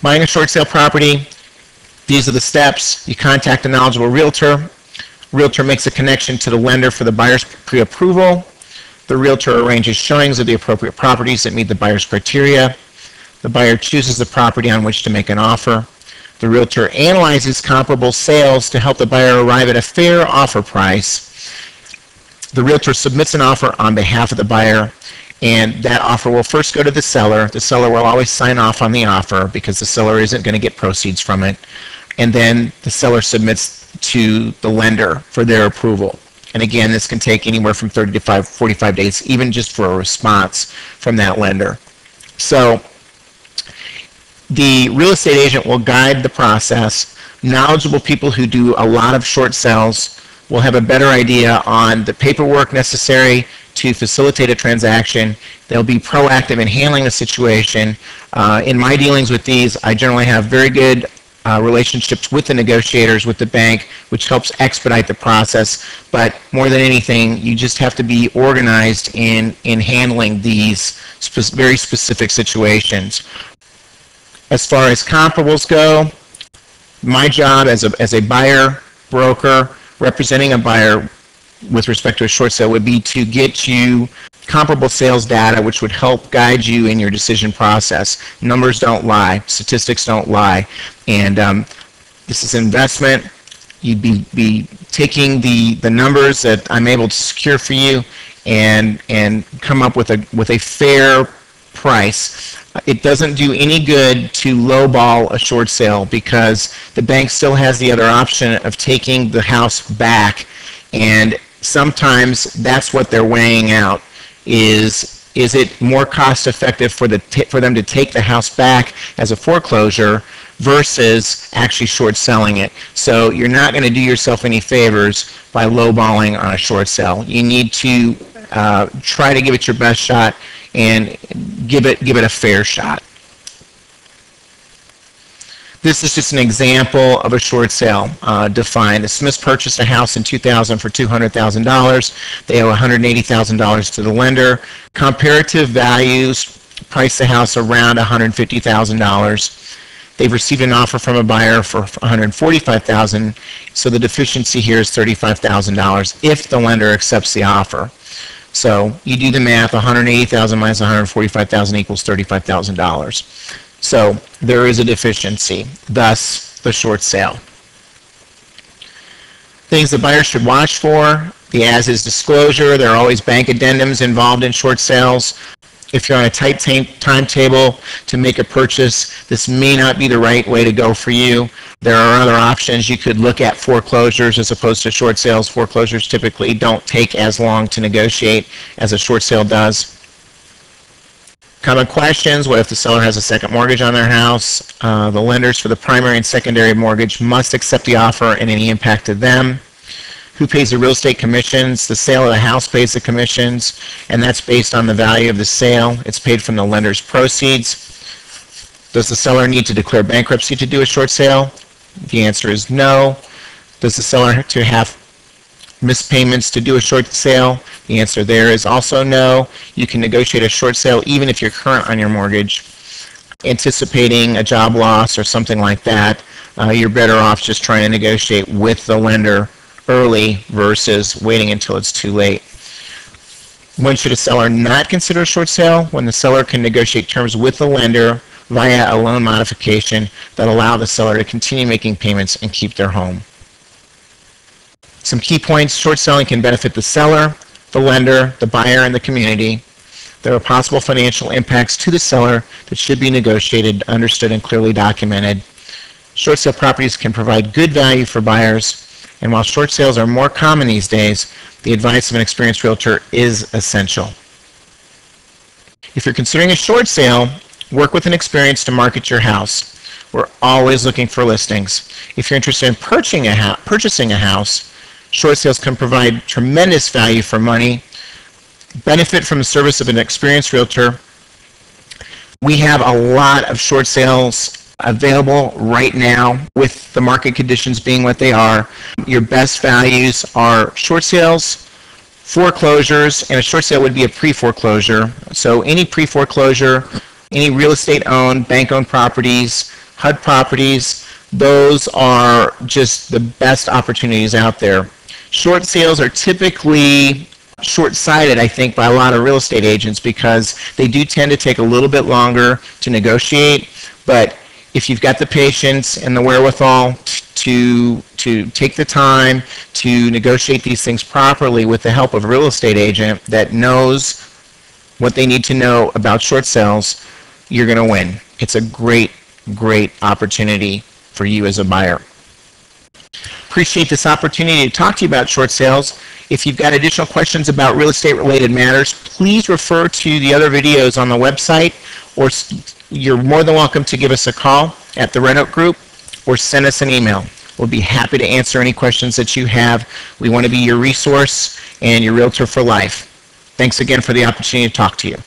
Buying a short sale property, these are the steps. You contact a knowledgeable realtor. Realtor makes a connection to the lender for the buyer's pre-approval. The realtor arranges showings of the appropriate properties that meet the buyer's criteria. The buyer chooses the property on which to make an offer. The realtor analyzes comparable sales to help the buyer arrive at a fair offer price. The realtor submits an offer on behalf of the buyer, and that offer will first go to the seller. The seller will always sign off on the offer because the seller isn't going to get proceeds from it. And then the seller submits to the lender for their approval. And again, this can take anywhere from 30 to 45 days, even just for a response from that lender. So the real estate agent will guide the process. Knowledgeable people who do a lot of short sales will have a better idea on the paperwork necessary to facilitate a transaction. They'll be proactive in handling the situation. In my dealings with these, I generally have very good relationships with the negotiators, with the bank, which helps expedite the process. But more than anything, you just have to be organized in handling these very specific situations. As far as comparables go, my job as a buyer, broker, representing a buyer with respect to a short sale would be to get you comparable sales data, which would help guide you in your decision process. Numbers don't lie. Statistics don't lie. And this is investment. You'd be taking the numbers that I'm able to secure for you and come up with a fair price. It doesn't do any good to lowball a short sale because the bank still has the other option of taking the house back, and sometimes that's what they're weighing out. Is it more cost effective for them to take the house back as a foreclosure versus actually short selling it? So you're not going to do yourself any favors by lowballing on a short sale. You need to try to give it your best shot and give it a fair shot. This is just an example of a short sale defined. The Smiths purchased a house in 2000 for $200,000. They owe $180,000 to the lender. Comparative values price the house around $150,000. They've received an offer from a buyer for $145,000, so the deficiency here is $35,000 if the lender accepts the offer. So you do the math, $180,000 minus $145,000 equals $35,000. So there is a deficiency, thus the short sale. Things the buyer should watch for: the as-is disclosure. There are always bank addendums involved in short sales. If you're on a tight timetable to make a purchase, this may not be the right way to go for you. There are other options. You could look at foreclosures as opposed to short sales. Foreclosures typically don't take as long to negotiate as a short sale does. Common questions: what if the seller has a second mortgage on their house? The lenders for the primary and secondary mortgage must accept the offer and any impact to them. Who pays the real estate commissions? The sale of the house pays the commissions, and that's based on the value of the sale. It's paid from the lender's proceeds. Does the seller need to declare bankruptcy to do a short sale? The answer is no. Does the seller have to have missed payments to do a short sale? The answer there is also no. You can negotiate a short sale even if you're current on your mortgage. Anticipating a job loss or something like that, you're better off just trying to negotiate with the lender early versus waiting until it's too late. When should a seller not consider a short sale? When the seller can negotiate terms with the lender via a loan modification that allow the seller to continue making payments and keep their home. Some key points: short selling can benefit the seller, the lender, the buyer, and the community. There are possible financial impacts to the seller that should be negotiated, understood, and clearly documented. Short sale properties can provide good value for buyers, and while short sales are more common these days, the advice of an experienced realtor is essential. If you're considering a short sale, work with an experienced to market your house. We're always looking for listings. If you're interested in purchasing a house, short sales can provide tremendous value for money. Benefit from the service of an experienced realtor. We have a lot of short sales available right now with the market conditions being what they are. Your best values are short sales, foreclosures, and a short sale would be a pre-foreclosure. So any pre-foreclosure, any real estate owned, bank owned properties, h.u.d. properties, those are just the best opportunities out there. Short sales are typically short-sighted, I think, by a lot of real estate agents because they do tend to take a little bit longer to negotiate. But if you've got the patience and the wherewithal to take the time to negotiate these things properly with the help of a real estate agent that knows what they need to know about short sales, you're going to win. It's a great, great opportunity for you as a buyer. Appreciate this opportunity to talk to you about short sales. If you've got additional questions about real estate related matters, please refer to the other videos on the website, or you're more than welcome to give us a call at the Red Oak Group or send us an email. We'll be happy to answer any questions that you have. We want to be your resource and your realtor for life. Thanks again for the opportunity to talk to you.